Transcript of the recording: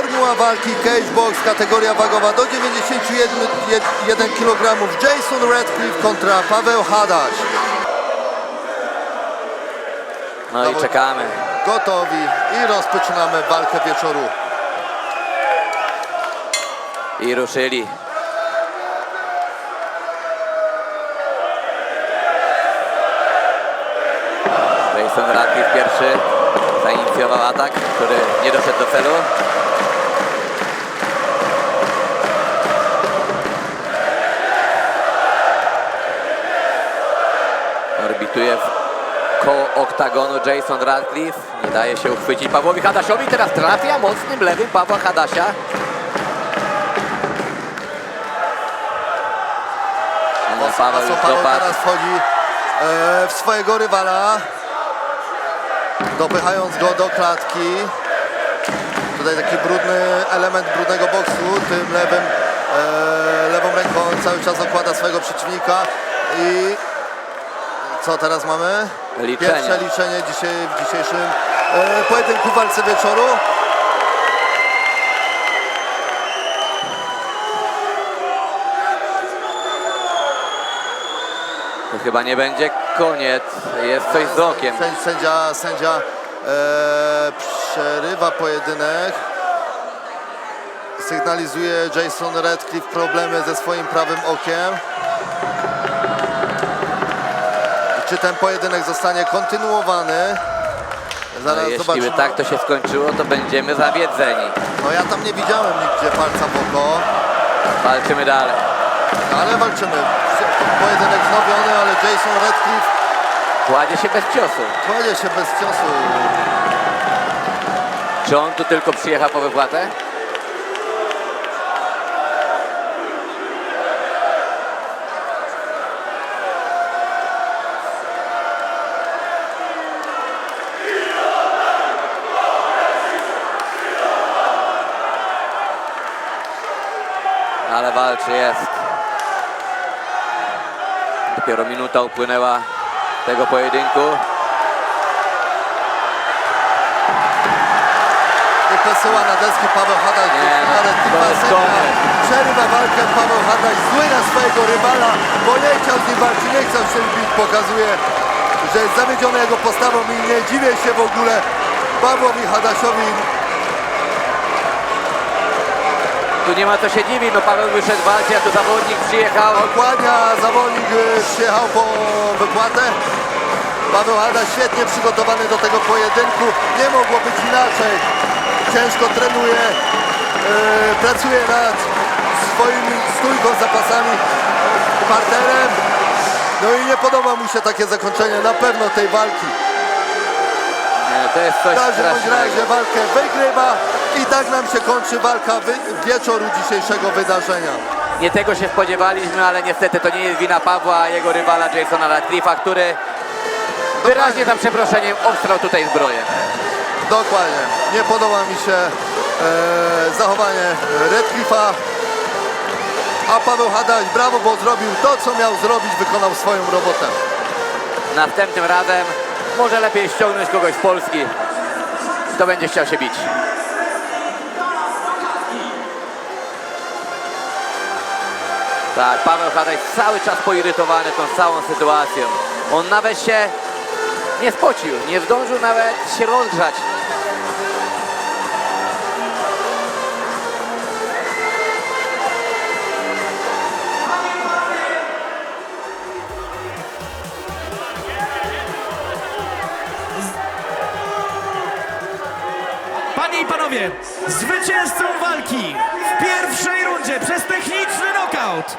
Formuła walki Cagebox, kategoria wagowa do 91 kg. Jason Radcliffe kontra Paweł Hadaś. No i czekamy. Gotowi i rozpoczynamy walkę wieczoru. I ruszyli. Jason Radcliffe pierwszy zainicjował atak, który nie doszedł do celu. Orbituje koło oktagonu Jason Radcliffe. Nie daje się uchwycić Pawłowi Hadasiowi. Teraz trafia mocnym lewym Pawła Hadasia. Paweł teraz wchodzi w swojego rywala, dopychając go do klatki. Tutaj taki brudny element brudnego boksu. Tym lewą ręką cały czas okłada swojego przeciwnika. I co teraz mamy? Liczenie. Pierwsze liczenie w dzisiejszym pojedynku w walce wieczoru. To chyba nie będzie koniec. Jest coś z okiem. Sędzia przerywa pojedynek. Sygnalizuje Jason Radcliffe problemy ze swoim prawym okiem. Czy ten pojedynek zostanie kontynuowany? Zaraz No, jeśli zobaczymy. by tak to się skończyło, to będziemy zawiedzeni. No ja tam nie widziałem nigdzie palca w oko. Walczymy dalej. Ale walczymy. Pojedynek wznowiony, ale Jason Radcliffe Kładzie się bez ciosu. kładzie się bez ciosu. Czy on tu tylko przyjechał po wypłatę? Ale walczy jest. Dopiero minuta upłynęła tego pojedynku. I posyła na deski Paweł Hadaś. Ale to jest koniec. przerywa walkę Paweł Hadaś. Zły na swojego rywala, bo nie chciał z nim walczyć, nie chciał się bić. Pokazuje, że jest zawiedziony jego postawą i nie dziwię się w ogóle Pawłowi Hadasiowi. Tu nie ma co się dziwić, no Paweł wyszedł walczyć, a tu zawodnik przyjechał. Dokładnie, zawodnik przyjechał po wypłatę. Paweł Hadaś świetnie przygotowany do tego pojedynku. Nie mogło być inaczej. Ciężko trenuje, pracuje nad swoimi stójką, zapasami, parterem. No i nie podoba mu się takie zakończenie na pewno tej walki. Nie, to jest coś W każdym bądź strasznego. razie walkę wygrywa i tak nam się kończy walka wieczoru dzisiejszego wydarzenia. Nie tego się spodziewaliśmy, ale niestety to nie jest wina Pawła, a jego rywala Jasona Radcliffe'a, który wyraźnie za przeproszeniem obstrał tutaj zbroję. Dokładnie. Nie podoba mi się zachowanie Radcliffe'a. A Paweł Hadaś, brawo, bo zrobił to, co miał zrobić, wykonał swoją robotę. Następnym razem może lepiej ściągnąć kogoś z Polski, kto będzie chciał się bić. Tak, Paweł Hadaś cały czas poirytowany tą całą sytuacją. On nawet się nie spocił, nie zdążył nawet się rozgrzać. Panie i panowie, zwycięzcą walki w pierwszej rundzie przez techniczny knockout